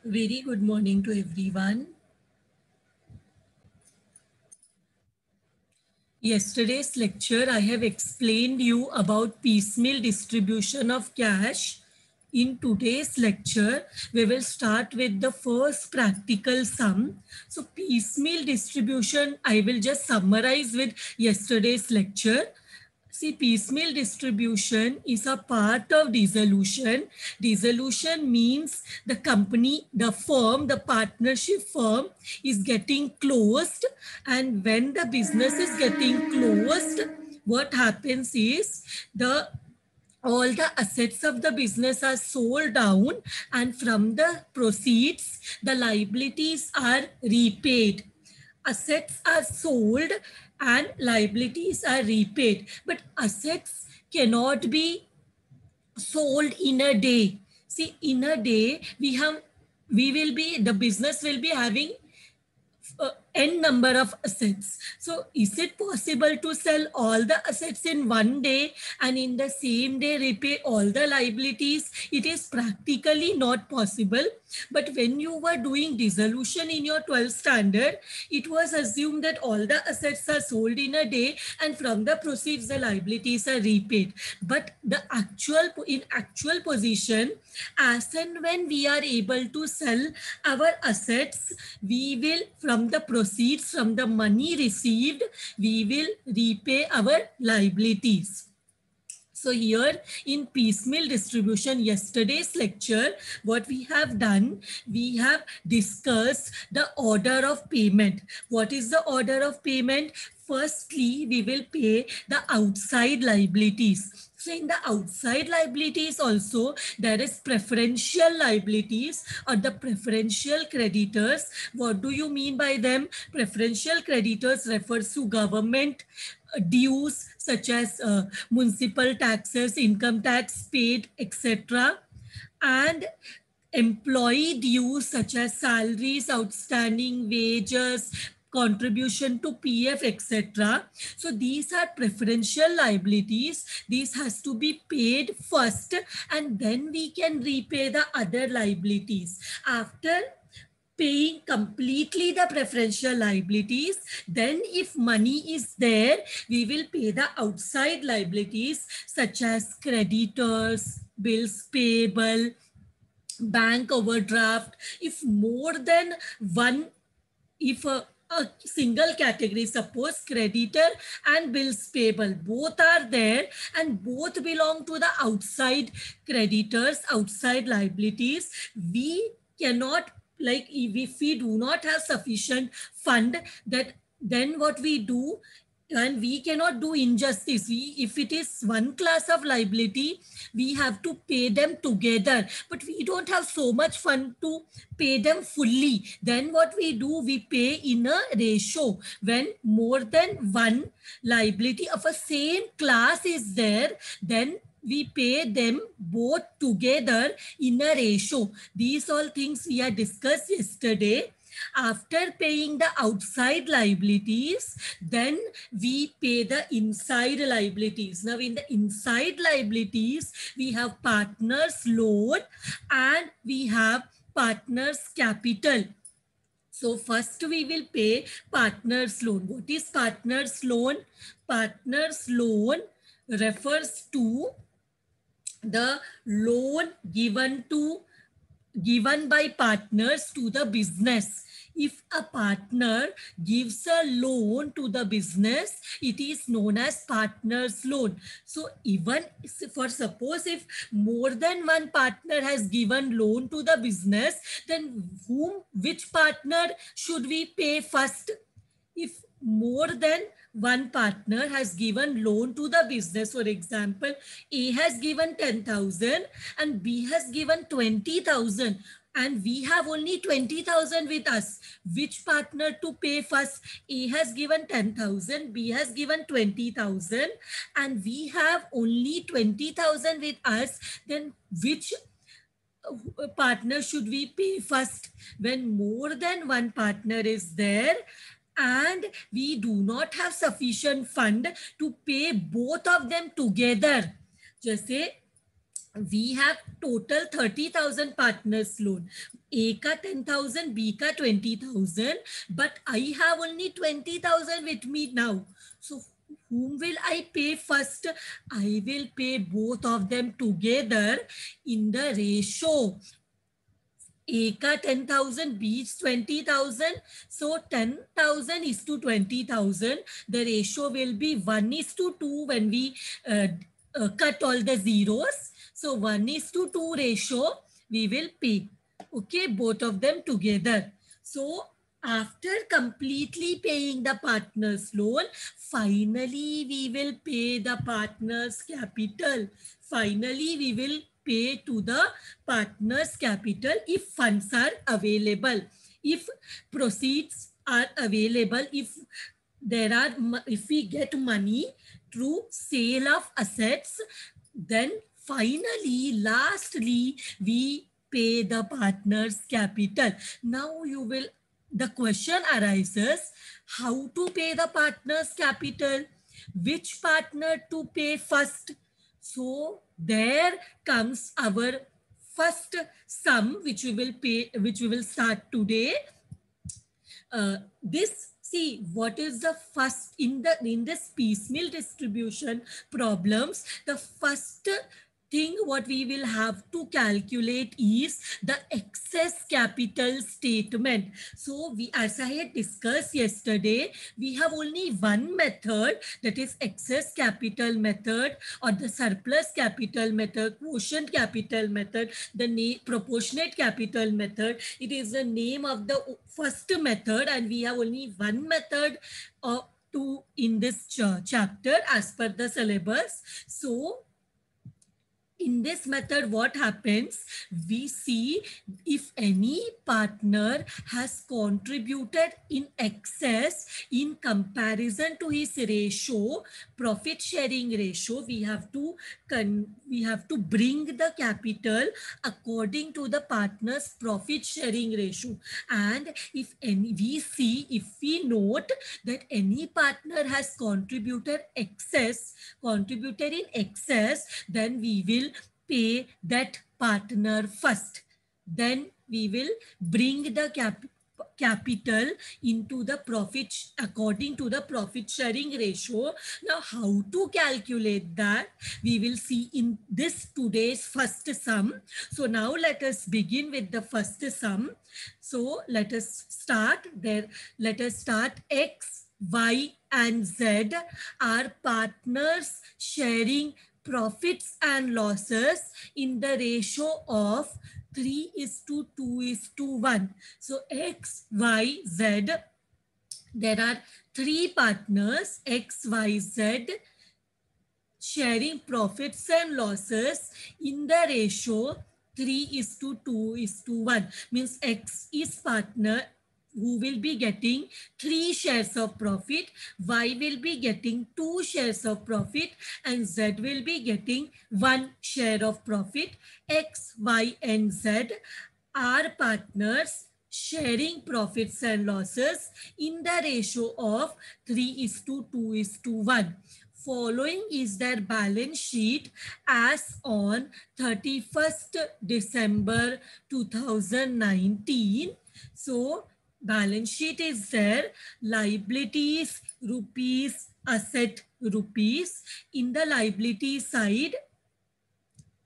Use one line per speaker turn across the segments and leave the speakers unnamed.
Very good morning to everyone. Yesterday's lecture, I have explained you about piecemeal distribution of cash. In today's lecture, we will start with the first practical sum. So piecemeal distribution, I will just summarize with yesterday's lecture. See, piecemeal distribution is a part of dissolution. Dissolution means the company, the firm, the partnership firm is getting closed. And when the business is getting closed, what happens is the all the assets of the business are sold down, and from the proceeds, the liabilities are repaid. Assets are sold and liabilities are repaid, but assets cannot be sold in a day. See, in a day, the business will be having n number of assets. So is it possible to sell all the assets in one day and in the same day repay all the liabilities? It is practically not possible. But when you were doing dissolution in your 12th standard, it was assumed that all the assets are sold in a day and from the proceeds the liabilities are repaid. But in actual position, as and when we are able to sell our assets, we will, from the proceeds, from the money received, we will repay our liabilities. So here in piecemeal distribution, yesterday's lecture, what we have done, we have discussed the order of payment. What is the order of payment? Firstly, we will pay the outside liabilities. So in the outside liabilities also, there is preferential liabilities or the preferential creditors. What do you mean by them? Preferential creditors refers to government dues such as municipal taxes, income tax paid, etc. And employee dues such as salaries, outstanding wages, contribution to PF, etc. So these are preferential liabilities. These has to be paid first and then we can repay the other liabilities. After paying completely the preferential liabilities, then if money is there, we will pay the outside liabilities such as creditors, bills payable, bank overdraft. If more than one, if a single category, suppose creditor and bills payable, both are there and both belong to the outside creditors, outside liabilities, we cannot, like if we do not have sufficient fund, that then what we do, and we cannot do injustice. If it is one class of liability, we have to pay them together, but we don't have so much fund to pay them fully. Then what we do, we pay in a ratio. When more than one liability of a same class is there, then we pay them both together in a ratio. These all things we had discussed yesterday. After paying the outside liabilities, then we pay the inside liabilities. Now in the inside liabilities, we have partners loan and we have partners capital. So first we will pay partners loan. What is partners loan? Partners loan refers to the loan given by partners to the business. If a partner gives a loan to the business, it is known as partner's loan. So even for suppose if more than one partner has given loan to the business, then which partner should we pay first? If more than one partner has given loan to the business, for example, A has given 10,000 and B has given 20,000 and we have only 20,000 with us, which partner to pay first? A has given 10,000, B has given 20,000 and we have only 20,000 with us, then which partner should we pay first? When more than one partner is there and we do not have sufficient fund to pay both of them together. जैसे we have total 30,000 partners loan. A ka 10,000, B ka 20,000, but I have only 20,000 with me now. So whom will I pay first? I will pay both of them together in the ratio. A ka 10,000, B is 20,000. So 10,000 is to 20,000. The ratio will be 1:2 when we cut all the zeros. So 1:2 ratio we will pay. Okay, both of them together. So after completely paying the partner's loan, finally we will pay the partner's capital. Finally, we will pay to the partner's capital if funds are available. If proceeds are available, if we get money through sale of assets, then finally, lastly, we pay the partner's capital. Now the question arises, how to pay the partner's capital? Which partner to pay first? So there comes our first sum, which we will pay, which we will start today. This, see, what is the first in this piecemeal distribution problems, the first thing what we will have to calculate is the excess capital statement. So we, as I had discussed yesterday, we have only one method, that is excess capital method or the surplus capital method, quotient capital method, the proportionate capital method. It is the name of the first method, and we have only one method in this chapter as per the syllabus. So in this method, what happens? We see if any partner has contributed in excess in comparison to his ratio, profit sharing ratio, we have to bring the capital according to the partner's profit sharing ratio. And if we note that any partner has contributed in excess, then we will pay that partner first. Then we will bring the capital into the profit according to the profit sharing ratio. Now, how to calculate that? We will see in this today's first sum. So now let us begin with the first sum. So let us start there. Let us start X, Y, and Z are partners sharing profits and losses in the ratio of 3:2:1. So X, Y, Z, there are three partners, X, Y, Z, sharing profits and losses in the ratio 3:2:1. Means X is partner who will be getting 3 shares of profit, Y will be getting 2 shares of profit, and Z will be getting 1 share of profit. X, Y, and Z are partners sharing profits and losses in the ratio of 3:2:1. Following is their balance sheet as on 31st December 2019. So balance sheet is there, liabilities rupees, asset rupees. In the liability side,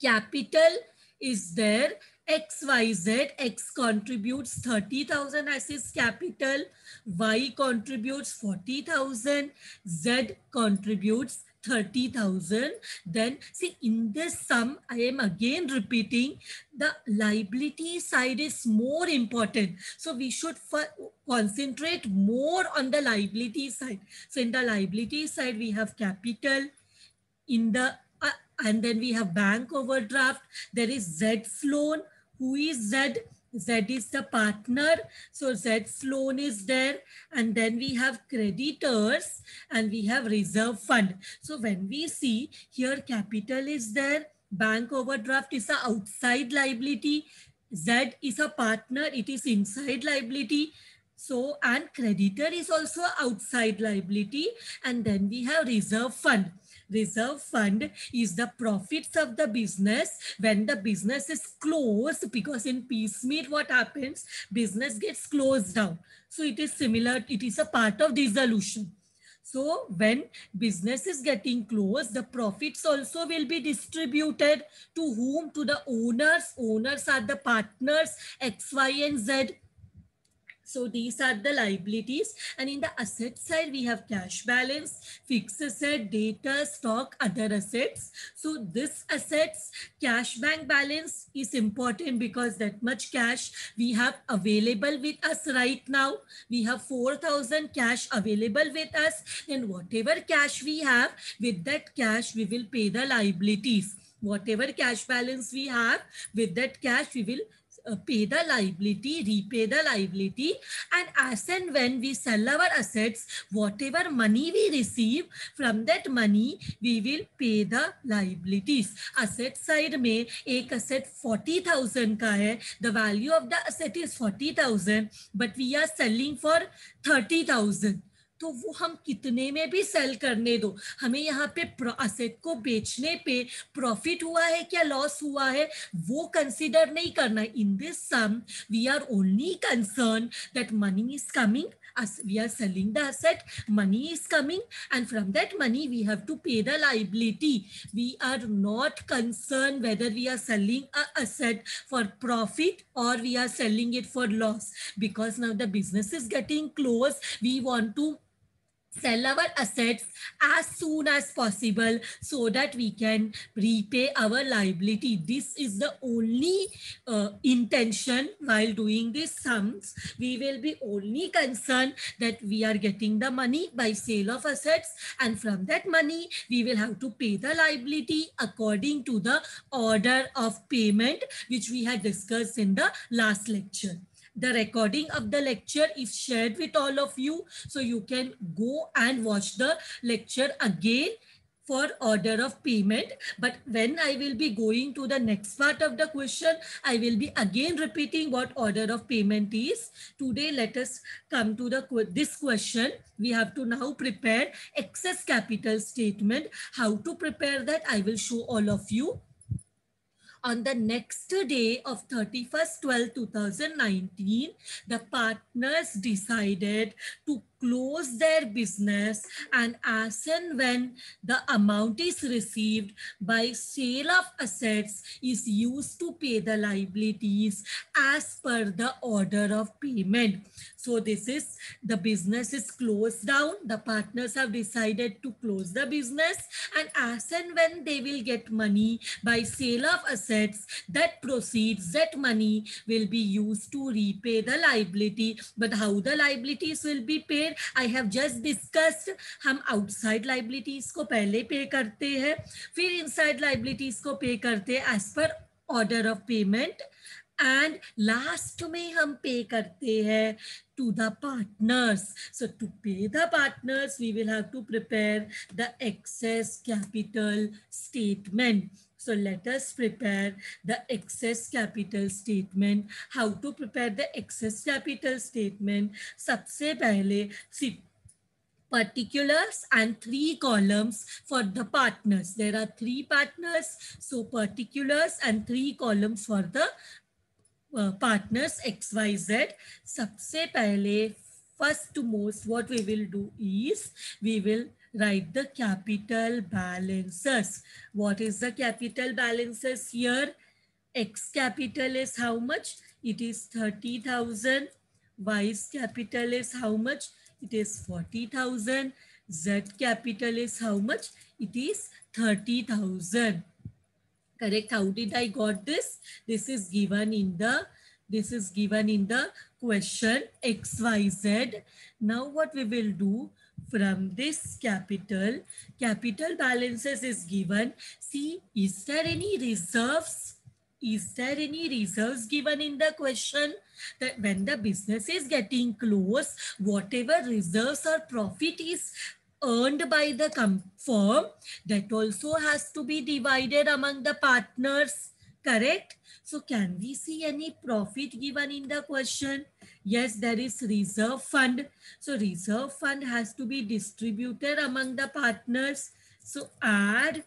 capital is there, XYZ. X contributes 30,000 as his capital, Y contributes 40,000, Z contributes 30,000. Then see, in this sum, I am again repeating, the liability side is more important. So we should concentrate more on the liability side. So in the liability side, we have capital. In the and then we have bank overdraft. There is Z's loan. Who is Z? Z is the partner. So Z's loan is there. And then we have creditors and we have reserve fund. So when we see here, capital is there. Bank overdraft is a outside liability. Z is a partner. It is inside liability. So, and creditor is also outside liability. And then we have reserve fund. Reserve fund is the profits of the business when the business is closed, because in piecemeal what happens, business gets closed down. So it is similar, it is a part of dissolution. So when business is getting closed, the profits also will be distributed to whom? To the owners. Owners are the partners X, Y, and Z. So these are the liabilities. And in the asset side, we have cash balance, fixed asset, data, stock, other assets. So this assets, cash bank balance is important because that much cash we have available with us right now. We have 4,000 cash available with us. And whatever cash we have, with that cash, we will pay the liabilities. Whatever cash balance we have, with that cash, we will pay the liability, repay the liability. And as and when we sell our assets, whatever money we receive, from that money we will pay the liabilities. Asset side में एक asset 40,000 का है, the value of the asset is 40,000, but we are selling for 30,000. तो वो हम कितने में भी सेल करने दो, हमें यहाँ पे असेट को बेचने पे प्रॉफिट हुआ है क्या लॉस हुआ है वो कंसीडर नहीं करना. In this sum we are only concern that money is coming, as we are selling the asset, money is coming, and from that money we have to pay the liability. We are not concerned whether we are selling a asset for profit or we are selling it for loss, because now the business is getting close. We want to sell our assets as soon as possible so that we can repay our liability. This is the only intention while doing these sums. We will be only concerned that we are getting the money by sale of assets, and from that money we will have to pay the liability according to the order of payment which we had discussed in the last lecture. The recording of the lecture is shared with all of you, so you can go and watch the lecture again for order of payment. But when I will be going to the next part of the question, I will be again repeating what order of payment is. Today, let us come to this question. We have to now prepare excess capital statement. How to prepare that, I will show all of you. On the next day of 31st 12 2019, the partners decided to close their business, and as and when the amount is received by sale of assets is used to pay the liabilities as per the order of payment. So this is, the business is closed down. The partners have decided to close the business, and as and when they will get money by sale of assets, that proceeds, that money will be used to repay the liability. But how the liabilities will be paid, I have just discussed. हम outside liabilities को पहले पे करते हैं, फिर inside liabilities को पे करते हैं as per order of payment, and last में हम पे करते हैं to the partners. So to pay the partners, we will have to prepare the excess capital statement. So let us prepare the excess capital statement. How to prepare the excess capital statement? सबसे पहले particulars and 3 columns for the partners. There are 3 partners, so particulars and 3 columns for the partners XYZ. सबसे पहले, first most, what we will do is we will write the capital balances. What is the capital balances here? X capital is how much? It is 30,000. Y's capital is how much? It is 40,000. Z capital is how much? It is 30,000. Correct? How did I got this? This is given in the question XYZ. Now what we will do, from this capital balances is given. See, is there any reserves? Is there any reserves given in the question? That when the business is getting close, whatever reserves or profit is earned by the firm, that also has to be divided among the partners. Correct? So can we see any profit given in the question? Yes, there is reserve fund. So reserve fund has to be distributed among the partners. So add,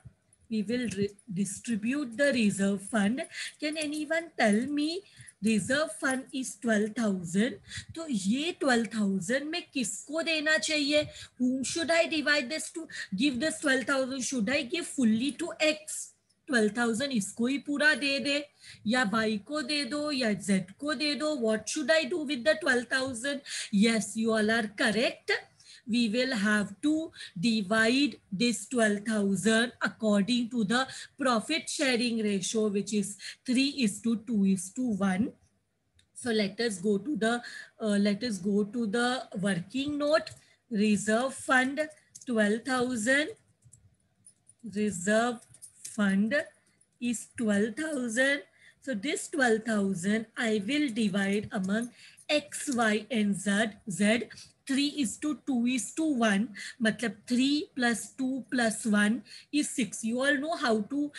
we will distribute the reserve fund. Can anyone tell me reserve fund is 12,000, तो ये 12,000 में किसको देना चाहिए? Whom should I divide this to? Give this 12,000, should I give fully to X? 12,000 इसको ही पूरा दे दे, या Y को दे दो, या Z को दे दो? What should I do with the 12,000? Yes, you all are correct. We will have to divide this 12,000 according to the profit sharing ratio, which is 3:2:1. So let us go to the working note. Reserve fund 12,000. Reserve fund is 12,000. So this 12,000 I will divide among X, Y and Z. 3:2:1. Matlab 3 plus 2 plus 1 is 6. You all know how to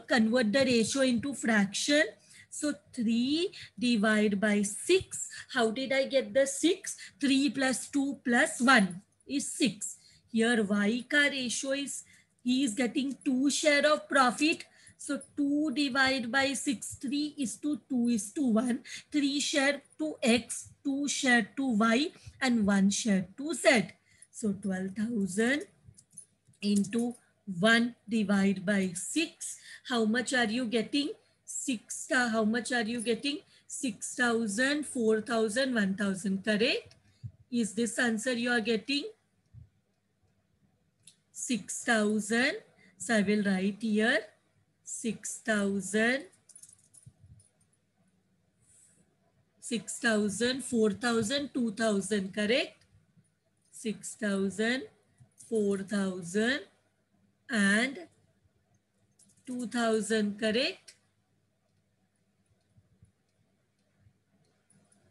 convert the ratio into fraction. So 3 divided by 6. How did I get the 6? 3 plus 2 plus 1 is 6. Here Y ka ratio is, he is getting 2 share of profit. So 2 divided by 6, 3:2:1. 3 share to X, 2 share to Y and 1 share to Z. So 12,000 into 1 divided by 6. How much are you getting? 6. How much are you getting? 6,000, 4,000, 1,000. Correct? Is this answer you are getting? 6,000. So I will write here 6,000, 6,000, 4,000, 2,000. Correct? 6,000, 4,000 and 2,000. Correct?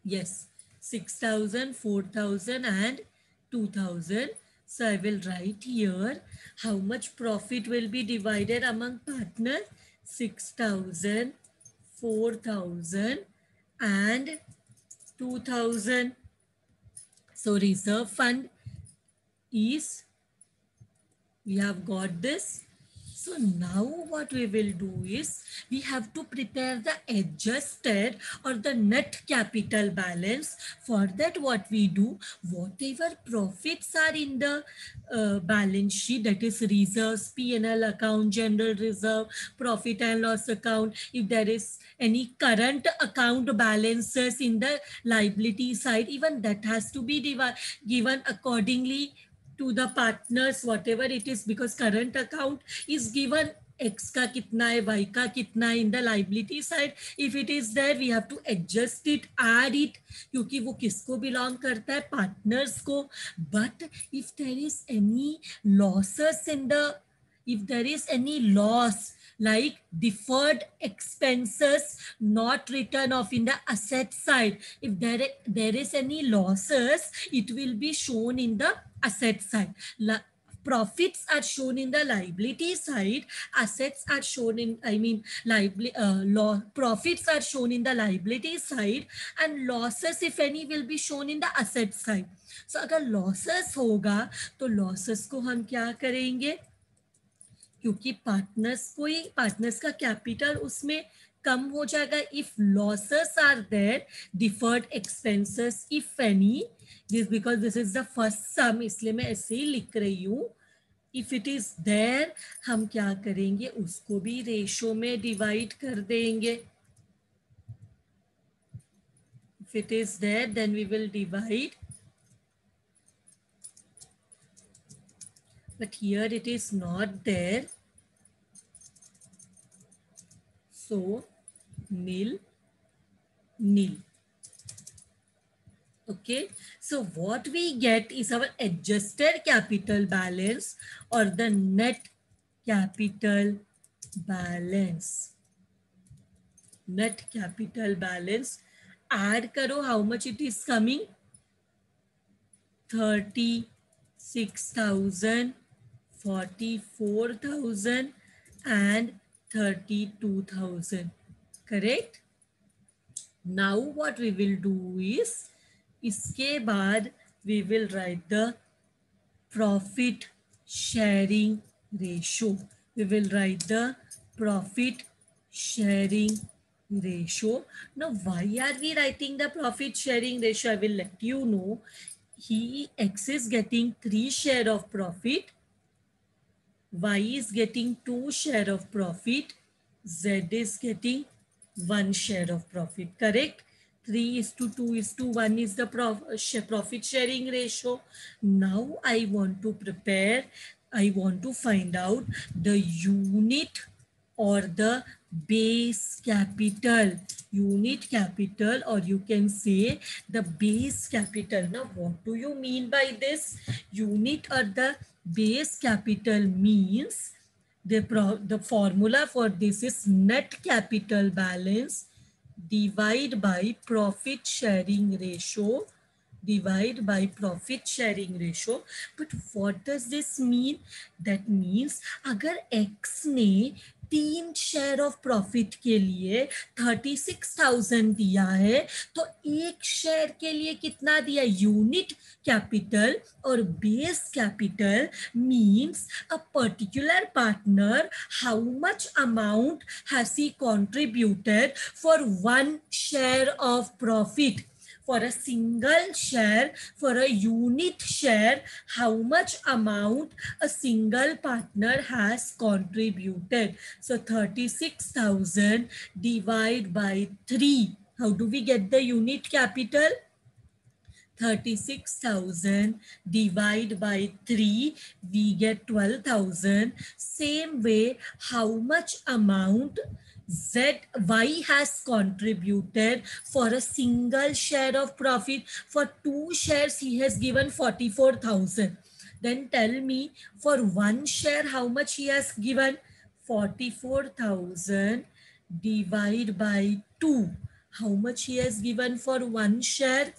Yes, 6,000, 4,000 and 2,000. So I will write here how much profit will be divided among partners. 6,000, 4,000 and 2,000. So reserve fund is, we have got this. So now what we will do is, we have to prepare the adjusted or the net capital balance. For that what we do, whatever profits are in the balance sheet, that is reserves, P&L account, general reserve, profit and loss account, if there is any current account balances in the liability side, even that has to be given accordingly to the partners, whatever it is, because current account is given X ka kitna hai, Y ka kitna hai in the liability side. If it is there, we have to adjust it, add it, क्योंकि वो किसको belong करता है? Partners को. But if there is any losses in the, if there is any loss, like deferred expenses not written off in the asset side, if there is any losses, it will be shown in the asset side. Profits are shown in the liability side, assets are shown in, profits are shown in the liability side, and losses if any will be shown in the asset side. So अगर losses होगा तो losses को हम क्या करेंगे? क्योंकि partners का capital उसमें कम हो जाएगा. If losses are there, deferred expenses if any, this because this is the first sum, इसलिए मैं ऐसे ही लिख रही हूँ. इफ इट इज देयर, हम क्या करेंगे? उसको भी रेशो में डिवाइड कर देंगे. If it is there, then we will divide. But here it is not there. So nil, nil. Okay. So what we get is our adjusted capital balance or the net capital balance. Net capital balance. Add karo how much it is coming. 36,000. 44,000 and 32,000. Correct? Now what we will do is, इसके बाद we will write the profit sharing ratio. We will write the profit sharing ratio. Now, why are we writing the profit sharing ratio? I will let you know. X is getting 3 share of profit, Y is getting 2 share of profit, Z is getting 1 share of profit, correct? 3:2:1 is the profit sharing ratio. Now I want to find out the unit or the base capital. Unit capital, or you can say the base capital. Now what do you mean by this? Unit or the base capital means the formula for this is net capital balance divide by profit sharing ratio, divide by profit sharing ratio. But what does this mean? That means अगर X ने 3 share of profit के लिए 36,000 दिया है, तो 1 share के लिए कितना दिया? यूनिट कैपिटल और base capital means a particular partner how much amount has he contributed for 1 share of profit. For a single share, for a unit share, how much amount a single partner has contributed. So 36,000 divided by 3. How do we get the unit capital? 36,000 divided by 3, we get 12,000. Same way, how much amount Y has contributed for a single share of profit? For 2 shares, he has given 44,000. Then tell me, for 1 share, how much he has given? 44,000 divided by 2. How much he has given for 1 share?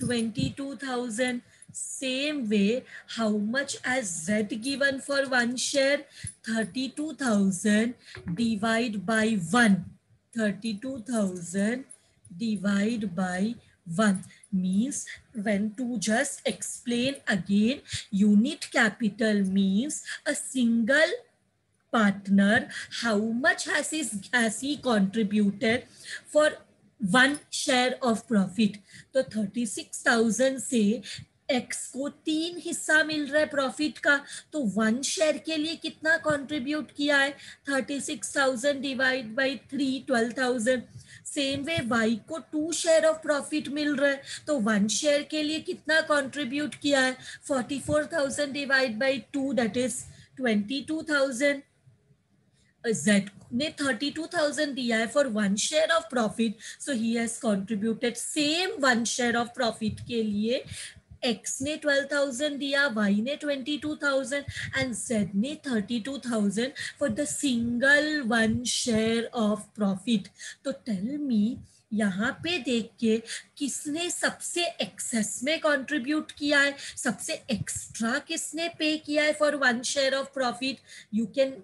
22,000. Same way, how much has Z given for 1 share? 32,000 divided by 1. 32,000 divided by 1 means, when to just explain again, unit capital means a single partner, how much has he contributed for 1 share of profit. तो 36,000 से x को 3 हिस्सा मिल रहा है profit का, तो 1 share के लिए कितना कंट्रीब्यूट किया है? 36,000 divide by 3, 12,000. Same way Y को 2 शेयर ऑफ प्रॉफिट मिल रहा है, तो 1 शेयर के लिए कितना कंट्रीब्यूट किया है? 44,000 divide by 2, that is 22,000. Z ने 32,000 दिया है for 1 share of profit, so he has contributed same 1 share of profit के लिए. X ने 12,000 दिया, Y ने 22,000 एंड Z ने 32,000 for the single 1 share of profit. तो टेल मी, यहाँ पे देख के किसने सबसे एक्सेस में कंट्रीब्यूट किया है, सबसे एक्स्ट्रा किसने पे किया है for 1 share of profit? You can,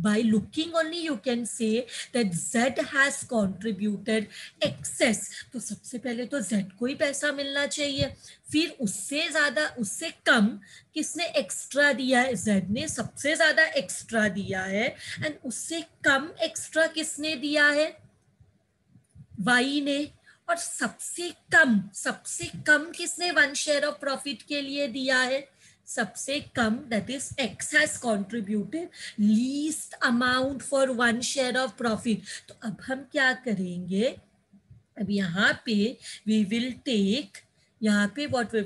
by looking only you can say that Z has contributed excess. तो सबसे पहले तो Z को ही पैसा मिलना चाहिए, फिर उससे ज्यादा, उससे कम किसने एक्स्ट्रा दिया है? Z ने सबसे ज्यादा एक्स्ट्रा दिया है, एंड उससे कम एक्स्ट्रा किसने दिया है? Y ने. और सबसे कम किसने 1 शेयर ऑफ प्रॉफिट के लिए दिया है? सबसे कम, that is X has contributed least amount for 1 share of profit. तो अब हम क्या करेंगे? अब यहाँ पे वी विल टेक, यहाँ पे what we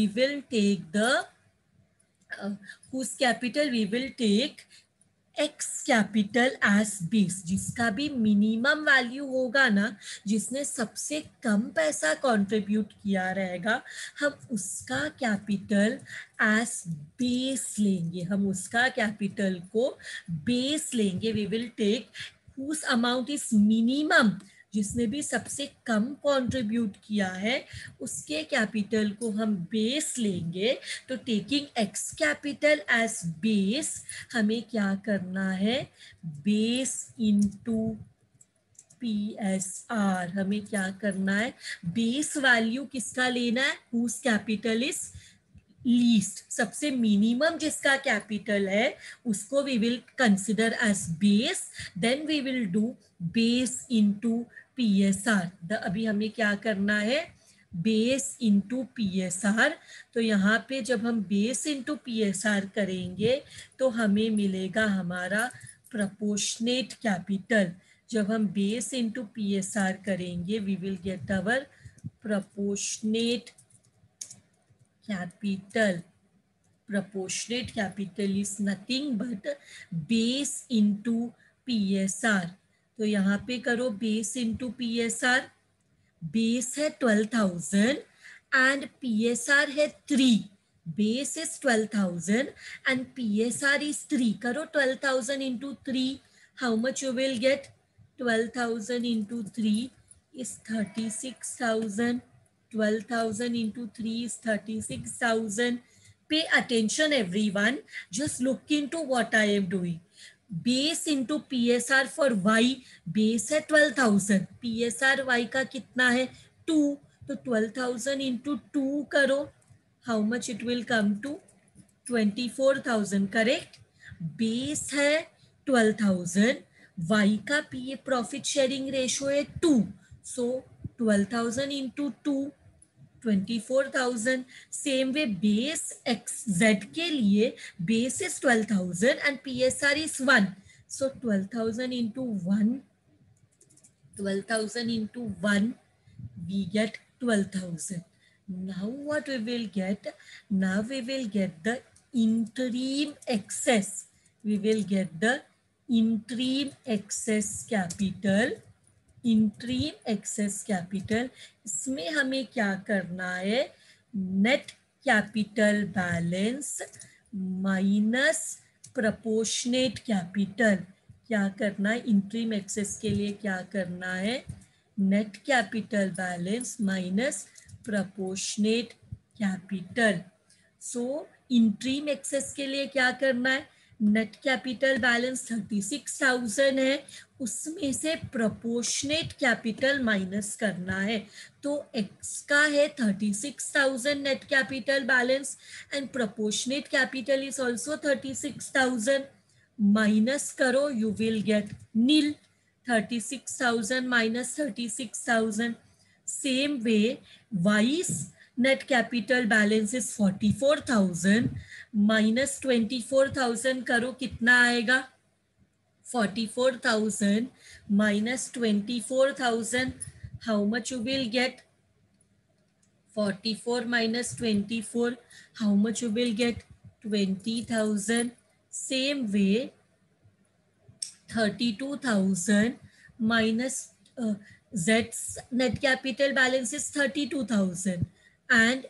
will take the whose capital we will take X capital as base. जिसका भी मिनिमम वैल्यू होगा ना, जिसने सबसे कम पैसा कंट्रीब्यूट किया रहेगा, हम उसका कैपिटल एज बेस लेंगे, हम उसका कैपिटल को बेस लेंगे. We will take whose amount is minimum, जिसने भी सबसे कम कंट्रीब्यूट किया है उसके कैपिटल को हम बेस लेंगे. तो taking X capital as base, हमें क्या करना है? Base into PSR. हमें क्या करना है? बेस वैल्यू किसका लेना है? हुज कैपिटल इज लीस्ट, सबसे मिनिमम जिसका कैपिटल है उसको we will consider as base, then we will do base into PSR। अभी हमें क्या करना है, बेस इनटू PSR। तो यहाँ पे जब हम बेस इनटू PSR करेंगे तो हमें मिलेगा हमारा प्रपोर्शनेट कैपिटल। जब हम बेस इनटू PSR करेंगे we will get our proportionate capital. Proportionate capital is nothing but base into PSR। तो यहाँ पे करो base into PSR। बेस है 12,000 एंड PSR है 3। Base is 12,000 and PSR is 3। करो 12,000 into 3, how much you will gate? 12,000 into 3 is 36,000. 12,000 into 3 is 36,000. Pay attention everyone, just look into what I am doing. Base into PSR for y, base है 12,000, PSR y का कितना है 2, तो 12,000 into 2 करो, how much it will come to 24,000, correct. Base है 12,000, y का profit sharing ratio है 2, so 12,000 into 2 24,000। Same way base X Z के लिए base is 12,000 and PSR is 1, so 12,000 into 1, 12,000 into 1, we get 12,000. Now what we will get? Now we will get the interim excess. We will get the interim excess capital. Interim excess capital, इसमें हमें क्या करना है, net capital balance minus proportionate capital. क्या करना है interim excess के लिए, क्या करना है, net capital balance minus proportionate capital. So interim excess के लिए क्या करना है, नेट कैपिटल बैलेंस 36,000 है, उसमें से प्रोपोर्शनेट कैपिटल माइनस करना है। तो एक्स का है 36,000 net capital balance and proportionate capital is also 36,000, minus करो you will get nil. 36,000 minus 36,000। Same way vice net capital balance is 44,000 minus 24,000 करो कितना आएगा, 44,000 minus 24,000, how much you will get, 44 minus 24, how much you will get, 20,000। same way 32,000 minus Z's net capital balance is 32,000 and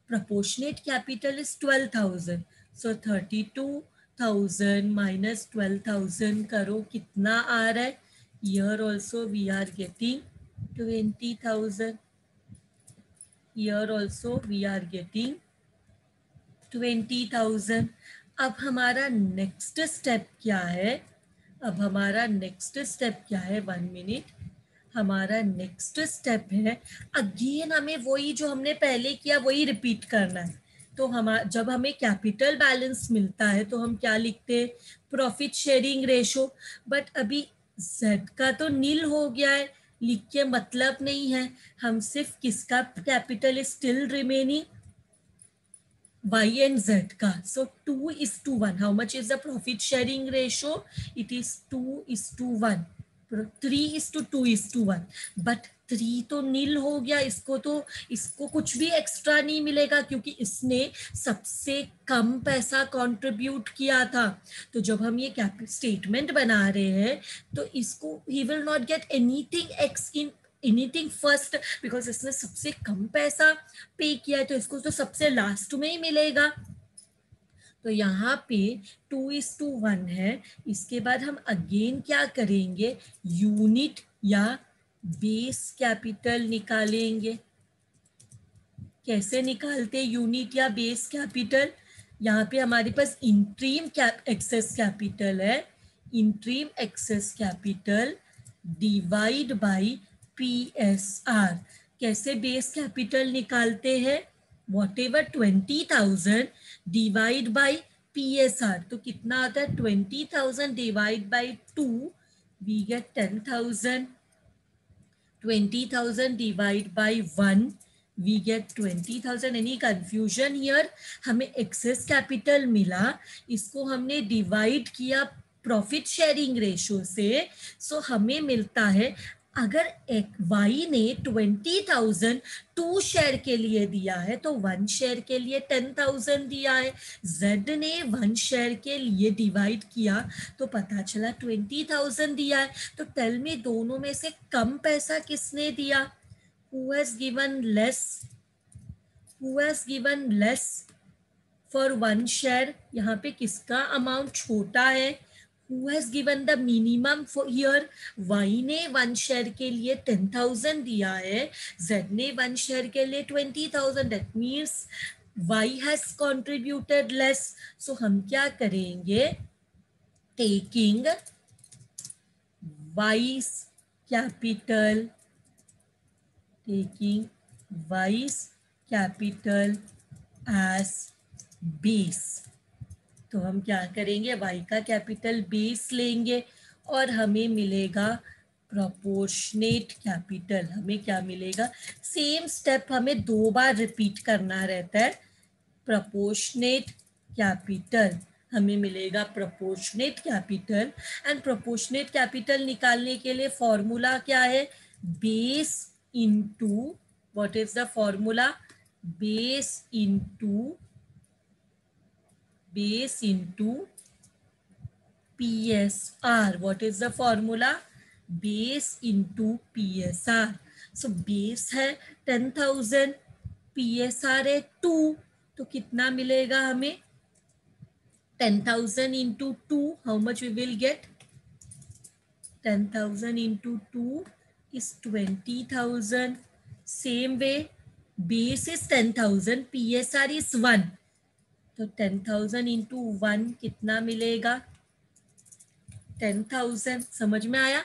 proportionate capital is 12,000, so 32,000 minus 12,000 करो कितना आ रहा है, here also we are getting 20,000, here also we are getting 20,000। अब हमारा next step क्या है, अब हमारा नेक्स्ट स्टेप क्या है, 1 मिनट, हमारा नेक्स्ट स्टेप है अगेन हमें वही जो हमने पहले किया वही रिपीट करना है। तो हम जब हमें कैपिटल बैलेंस मिलता है तो हम क्या लिखते हैं, प्रॉफिट शेयरिंग रेशो, बट अभी Z का तो नील हो गया है, लिख के मतलब नहीं है, हम सिर्फ किसका capital is still remaining, Y and Z का, so 2:1, how much is the profit sharing ratio, it is 2:1, 3:2:1, but 3 तो नील हो गया, इसको कुछ भी एक्स्ट्रा नहीं मिलेगा क्योंकि इसने सबसे कम पैसा कंट्रीब्यूट किया था। तो जब हम ये स्टेटमेंट बना रहे हैं तो इसको he will not get anything first because इसने सबसे कम पैसा पे किया है, तो इसको तो सबसे लास्ट में ही मिलेगा। तो यहाँ पे 2:1 है, इसके बाद हम अगेन क्या करेंगे, यूनिट या बेस कैपिटल निकालेंगे। कैसे निकालते यूनिट या बेस कैपिटल, यहाँ पे हमारे पास इंट्रीम एक्सेस कैपिटल है, interim excess capital divide by PSR। कैसे बेस कैपिटल निकालते हैं, whatever 20,000 डिवाइड बाई PSR, तो कितना आता है 20,000 divide by 2 we get 10,000, 20,000 divide by 1 we get 20,000. Any confusion here? हमें एक्सेस कैपिटल मिला, इसको हमने डिवाइड किया प्रॉफिट शेयरिंग रेशो से, सो हमें मिलता है, अगर एक वाई ने 20,000 2 शेयर के लिए दिया है तो 1 शेयर के लिए 10,000 दिया है, जेड ने 1 शेयर के लिए डिवाइड किया तो पता चला 20,000 दिया है। तो टेल में दोनों में से कम पैसा किसने दिया? Who has given less? Who has given less for 1 share? यहाँ पे किसका अमाउंट छोटा है? Who has given the minimum for here? Y ने 1 शेयर के लिए 10,000 दिया है, Z ने 1 शेयर के लिए 20,000. That means Y has contributed less. So हम क्या करेंगे? Taking Y's capital, taking Y's capital as base. तो हम क्या करेंगे? Y का कैपिटल बेस लेंगे और हमें मिलेगा प्रोपोर्शनेट कैपिटल. हमें क्या मिलेगा? सेम स्टेप हमें 2 बार रिपीट करना रहता है. प्रोपोर्शनेट कैपिटल हमें मिलेगा proportionate capital, and proportionate capital निकालने के लिए फॉर्मूला क्या है? Base into, what is the formula? Base into PSR. What is the formula? Base into PSR. So base है 10,000, PSR है 2, तो कितना मिलेगा हमें? 10,000 into 2, how much we will get? 10,000 into 2 is 20,000. Same way, base is 10,000, PSR is 1. तो 10,000 into 1 कितना मिलेगा? 10,000. समझ में आया?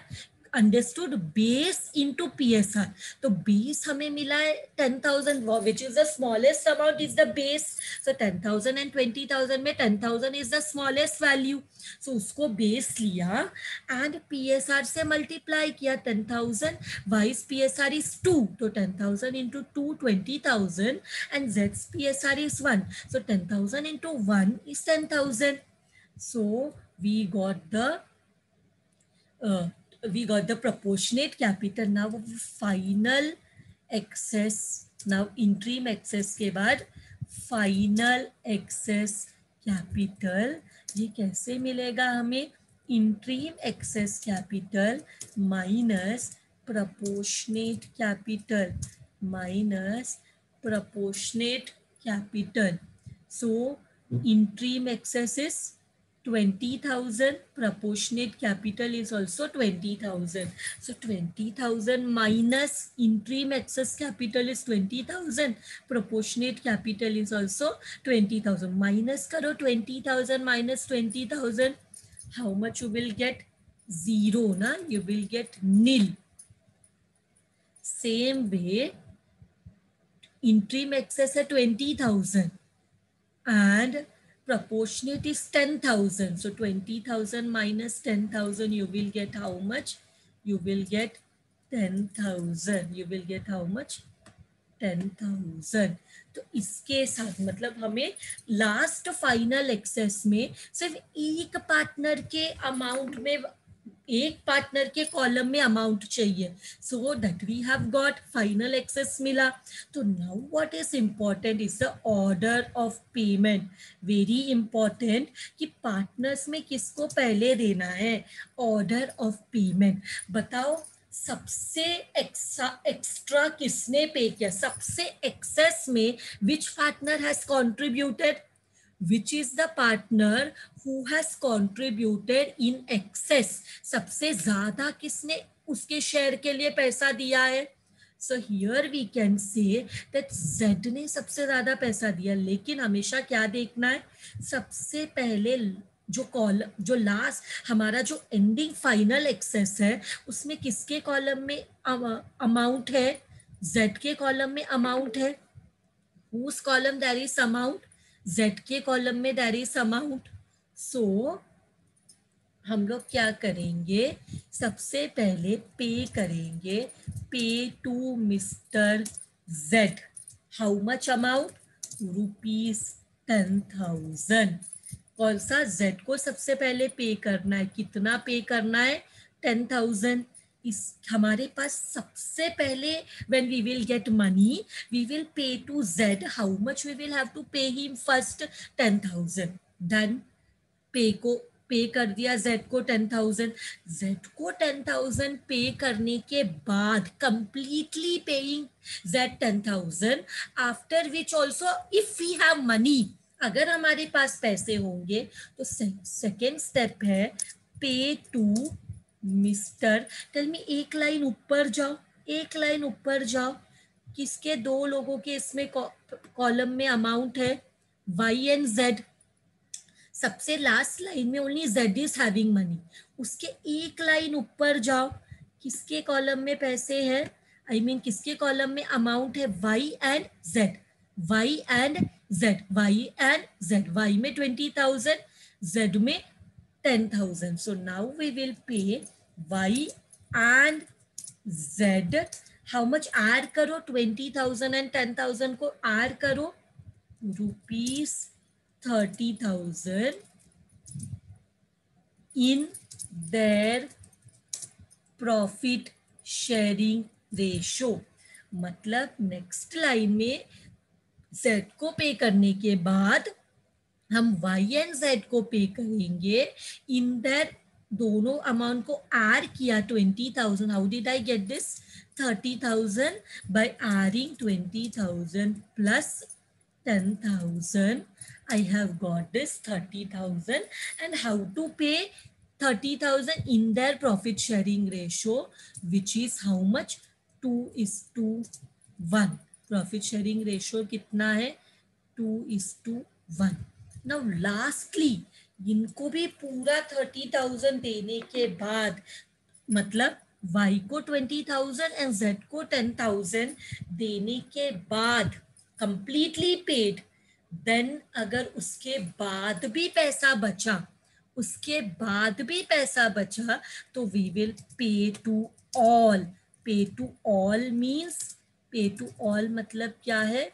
अंडरस्टूड. Base into PSR. तो बेस हमें मिला है 10,000, which is the smallest amount is the base. So 10,000 and 20,000 में 10,000 इज द स्मॉलेस्ट वैल्यू. सो उसको बेस लिया एंड PSR से मल्टीप्लाई किया. 10,000 वाइज PSR इज 2, तो 10,000 into 2 20,000 and Z's PSR is 1. So 10,000 into 1 is 10,000. So we got the proportionate capital. Now final excess, now interim excess के बाद final excess capital. ये कैसे मिलेगा हमें? interim excess capital minus proportionate capital, minus proportionate capital. So interim excess is 20,000, proportionate capital is also 20,000. So 20,000 minus interim excess capital is 20,000, proportionate capital is also 20,000. Minus karo 20,000 minus 20,000, how much you will get? 0, na? You will get nil. Same way, interim excess है 20,000 and proportionate is 10,000. So 20,000 minus 10,000, you will get how much? You will get 10,000. You will get how much? 10,000. तो इसके साथ मतलब हमें last final access में सिर्फ एक partner के अमाउंट में, एक पार्टनर के कॉलम में अमाउंट चाहिए. So that we have got final excess मिला. तो now what is important is the order of payment. Very important कि पार्टनर्स में किसको पहले देना है. Order of payment. बताओ सबसे एक्स्ट्रा किसने पे किया? सबसे एक्सेस में which partner has contributed? Which is the partner who has contributed in excess? सबसे ज्यादा किसने उसके शेयर के लिए पैसा दिया है? So here we can say that Z ने सबसे ज्यादा पैसा दिया, लेकिन हमेशा क्या देखना है? सबसे पहले जो लास्ट हमारा जो एंडिंग फाइनल एक्सेस है उसमें किसके कॉलम में अमाउंट है? Z के कॉलम में अमाउंट है. whose column there is amount, Z के कॉलम में there is amount. So हम लोग क्या करेंगे, सबसे पहले पे करेंगे, pay to Mr Z. How much amount, ₹10,000. कौन सा, Z को सबसे पहले पे करना है. कितना पे करना है, 10,000. इस हमारे पास सबसे पहले when we will get money we will pay to Z. how much we will have to pay him first, 10,000. Done. पे को पे कर दिया Z को 10,000. Z को 10,000 पे करने के बाद completely paying Z 10,000. After which also if we have money, अगर हमारे पास पैसे होंगे तो सेकेंड स्टेप है पे टू मिस्टर. टेल मी, एक लाइन ऊपर जाओ, एक लाइन ऊपर जाओ. किसके, दो लोगों के इसमें कॉलम में अमाउंट है Y एंड Z. सबसे लास्ट लाइन में only Z is having money. उसके एक लाइन ऊपर जाओ, किसके कॉलम में पैसे हैं, आई मीन किसके कॉलम में अमाउंट है, Y and Z. Y and Z, Y and Z. Y में 20,000, Z में 10,000. So now we will pay Y and Z. How much add करो, 20,000 एंड 10,000 को ऐड करो, ₹30,000 in their profit sharing ratio. मतलब next line में Z को पे करने के बाद हम Y एंड Z को पे करेंगे. इन देयर दोनों अमाउंट को ऐड किया 20,000. How did I get this, 30,000 by adding 20,000 plus 10,000. I have got this 30,000. And how to pay 30,000 in their profit sharing ratio, which is how much, 2:1. Profit sharing ratio कितना है, 2:1. Now lastly इनको भी पूरा 30,000 देने के बाद, मतलब Y को 20,000 एंड Z को 10,000 देने के बाद कंप्लीटली पेड. देन अगर उसके बाद भी पैसा बचा, उसके बाद भी पैसा बचा तो we will pay to all. Pay to all means, pay to all मतलब क्या है,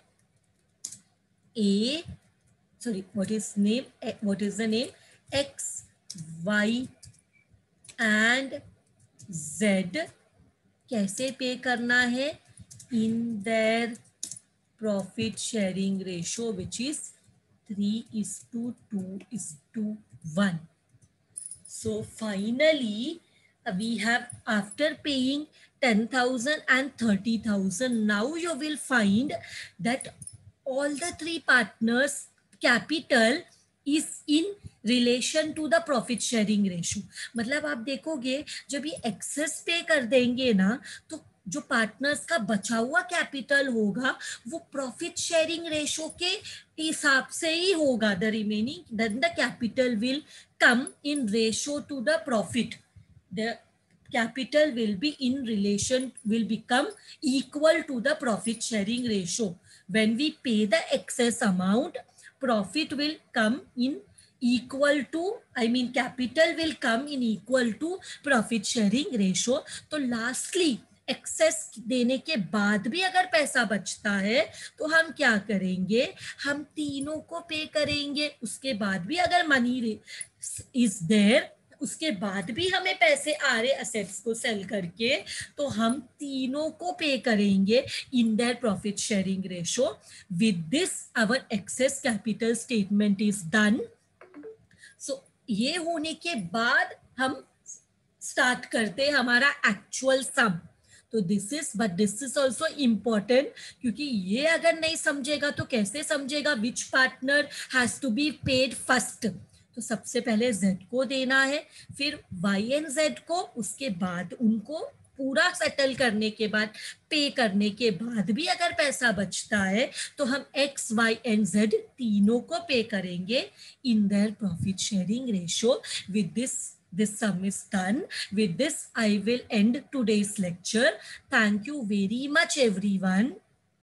uh sorry what is name, what is the name, X, Y and Z. कैसे पे करना है, in their profit sharing ratio, which is 3:2:1. So finally we have, after paying 10,000 and 30,000, now you will find that all the three partners capital is in relation to the profit sharing ratio. मतलब आप देखोगे जब ये access पे कर देंगे ना, तो जो पार्टनर्स का बचा हुआ कैपिटल होगा वो प्रॉफिट शेयरिंग रेशियो के हिसाब से ही होगा. The remaining, then the capital will come in ratio to the profit. The capital will be in relation, will become equal to the profit sharing ratio. When we pay the excess amount, profit will come in equal to, I mean capital will come in equal to profit sharing ratio. तो lastly access देने के बाद भी अगर पैसा बचता है तो हम क्या करेंगे, हम तीनों को पे करेंगे. उसके बाद भी अगर मनी इज देयर, उसके बाद भी हमें पैसे आ रहे असेट्स को सेल करके, तो हम तीनों को पे करेंगे in their profit sharing ratio. With this our excess capital statement is done. So ये होने के बाद हम स्टार्ट करते हैं हमारा एक्चुअल सम. तो this is, but this is also important, क्योंकि ये अगर नहीं समझेगा तो कैसे समझेगा which partner has to be paid first. तो सबसे पहले Z को देना है, फिर Y एंड Z को, उसके बाद उनको पूरा सेटल करने के बाद, पे करने के बाद भी अगर पैसा बचता है तो हम X, Y एंड Z तीनों को पे करेंगे in their profit sharing ratio. With this sum is done. With this I will end today's lecture. Thank you very much everyone.